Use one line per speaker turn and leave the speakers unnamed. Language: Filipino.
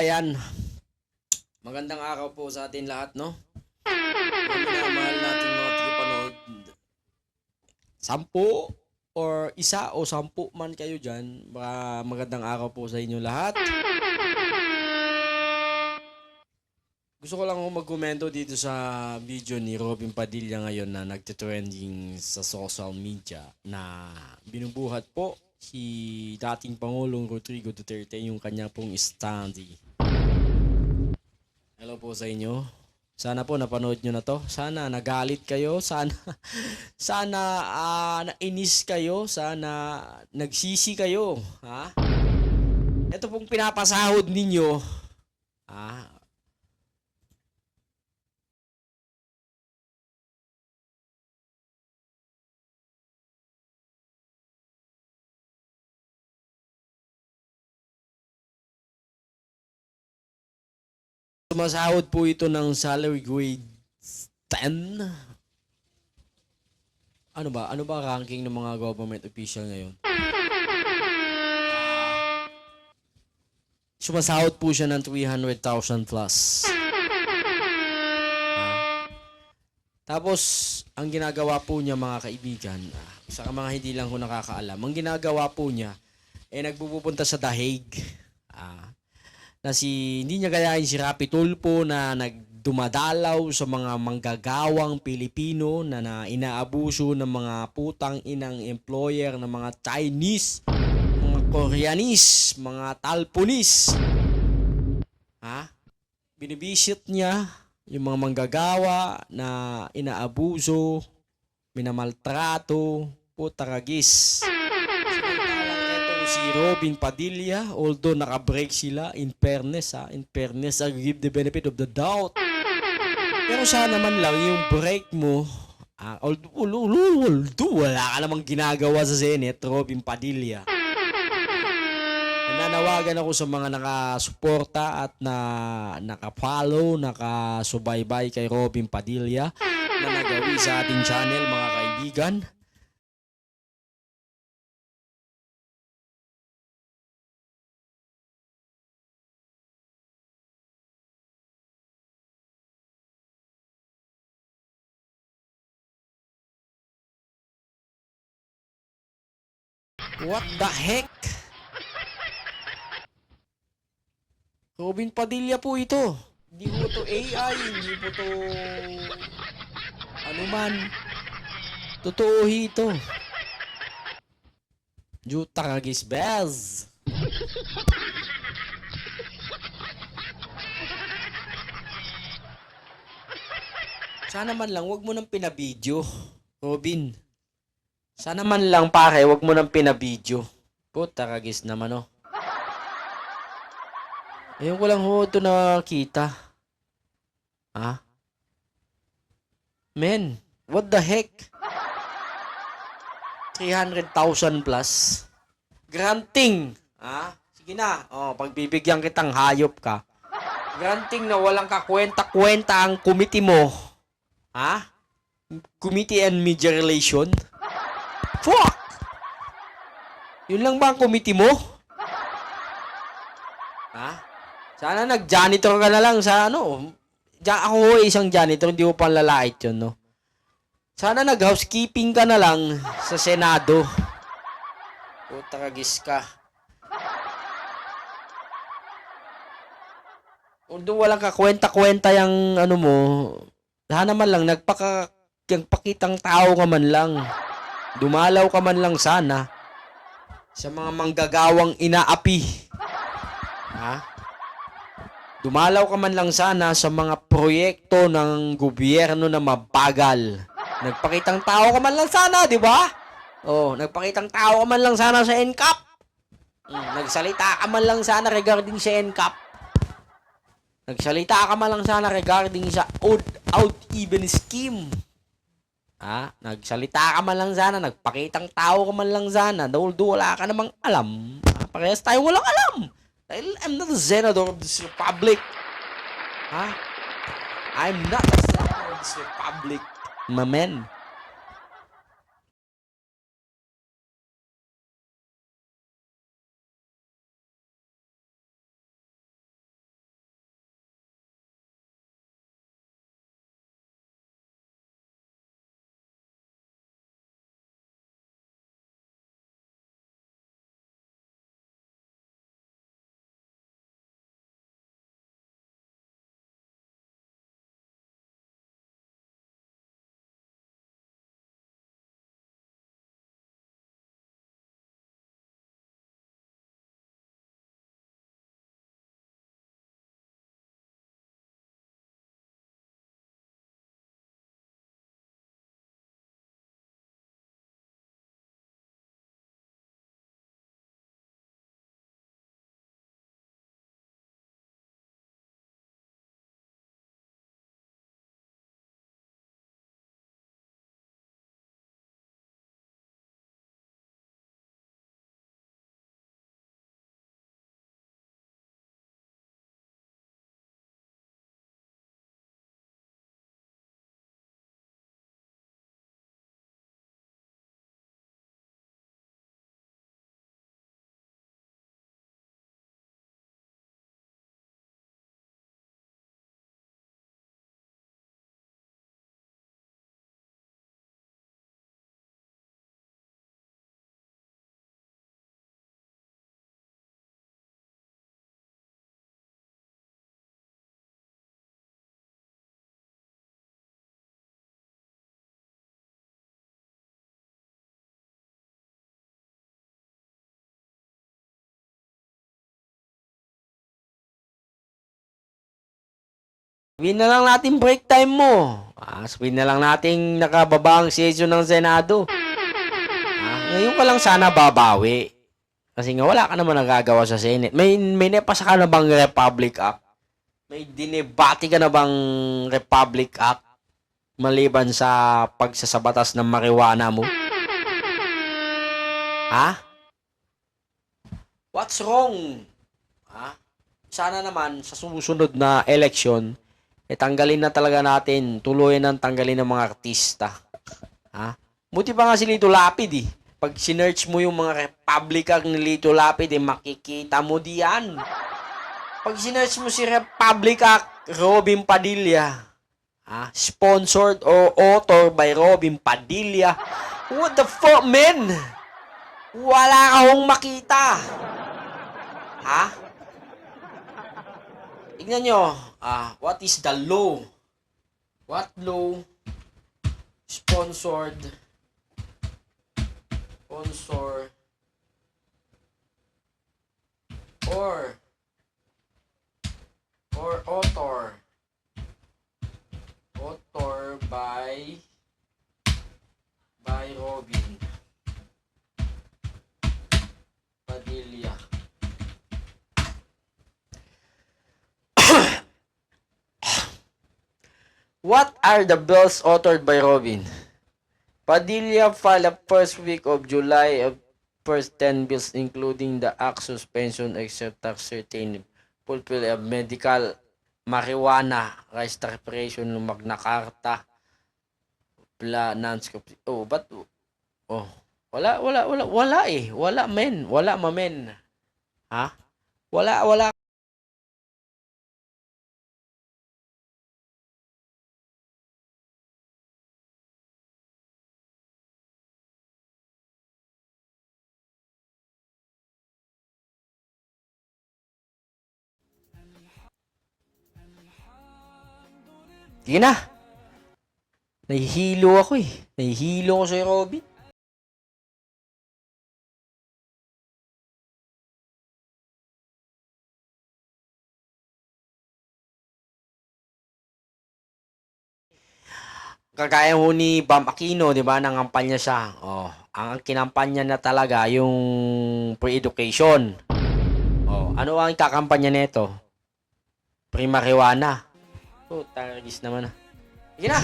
Ayan, magandang araw po sa atin lahat, no? Mga minamahal nating mga tagapanood, 10 or isa o 10 man kayo dyan, magandang araw po sa inyo lahat. Gusto ko lang magkomento dito sa video ni Robin Padilla ngayon na nagtitrending sa social media na binubuhat po si dating Pangulong Rodrigo Duterte yung kanya pong standee. Hello po sa inyo. Sana po napanood nyo na to. Sana nagalit kayo. Sana sana nainis kayo. Sana nagsisi kayo. Ha? Ito pong pinapasahod ninyo. Ha? Sumasahod po ito ng salary grade 10. Ano ba? Ano ba ranking ng mga government official ngayon? Sumasahod po siya ng 300,000 plus. Tapos, ang ginagawa po niya mga kaibigan, sa mga hindi lang ko nakakaalam, ang ginagawa po niya, nagpupunta sa The Hague. Hindi niya gayahin si Rapi Tulfo na nagdumadalaw sa mga manggagawang Pilipino na inaabuso ng mga putang inang employer ng mga Chinese, mga Koreanis, mga Talponis. Binibisit niya yung mga manggagawa na inaabuso, minamaltrato, putaragis. Samantalang si Robin Padilla, although naka-break sila, in fairness, I give the benefit of the doubt. Pero sana man lang yung break mo, although wala ka namang ginagawa sa Senate, Robin Padilla. Nananawagan ako sa mga nakasuporta at naka-follow, nakasubaybay kay Robin Padilla na nagawi sa ating channel, mga kaibigan. What the heck? Robin Padilla po ito. Hindi po to AI, hindi po to ano man. Totoo ito. Jutaragis Bez. Sana man lang wag mo nang pinabidyo, Robin. Sana man lang pare, wag mo nang pinabidyo. Putaragis naman oh. Ayun ko lang ho ito nakita. Men, what the heck? 300,000 plus. Granting. Sige na. Pagbibigyan kitang hayop ka. Granting na walang kakwenta-kwenta ang committee mo. Committee and Media Relation. Fuck! Yun lang ba ang committee mo? Sana nag-janitor ka na lang sa ano. Ako isang janitor, hindi mo pang lalait yun, no? Sana nag-housekeeping ka na lang sa Senado. Putaragis ka. Although walang kakwenta-kwenta yung ano mo, sana man lang nagpakitang tao ka man lang. Dumalaw ka man lang sana sa mga manggagawang inaapi. Dumalaw ka man lang sana sa mga proyekto ng gobyerno na mabagal. Nagpakitang tao ka man lang sana, di ba? Nagpakitang tao ka man lang sana sa NCAP. Nagsalita ka man lang sana regarding sa NCAP. Nagsalita ka man lang sana regarding sa odd even scheme. Nagsalita ka man lang sana, nagpakitang tao ka man lang sana, although wala ka namang alam. Parehas tayo walang alam. Dahil I'm not a senator of this republic. I'm not a senator of this republic, my man. Sabihin na lang natin break time mo. Sabihin na lang natin nakababa ang session ng Senado. Ngayon ka lang sana babawi. Kasi nga wala ka naman nagagawa sa Senate. May nepasa ka na bang Republic Act? May dinebate ka na bang Republic Act? Maliban sa pagsasabatas ng marijuana mo? What's wrong? Sana naman sa susunod na election, tanggalin na talaga natin, tuluyan ng tanggalin ng mga artista. Buti pa nga si Lito Lapid eh. Pag sinearch mo yung mga Republic Act ni Lito Lapid, makikita mo diyan. Pag sinearch mo si Republic Act, Robin Padilla, sponsored or author by Robin Padilla, what the fuck, man? Wala akong makita. Tignan nyo, what is the law? What law sponsor or author by Robin Padilla. What are the bills authored by Robin? Padilla filed the first week of July of first 10 bills including the act suspension except tax certain fulfill of medical marijuana, rights preparation ng Magna Carta, wala eh. Wala men. Wala mamen. Wala. Sige na. Nahihilo ako eh. Nahihilo ako sa'yo, Robin. Kagaya ho ni Bam Aquino, di ba, nangampanya siya. Ang kinampanya na talaga yung pre-education. Ano ang kakampanya nito? Pre-marijuana. Targis naman. Sige na.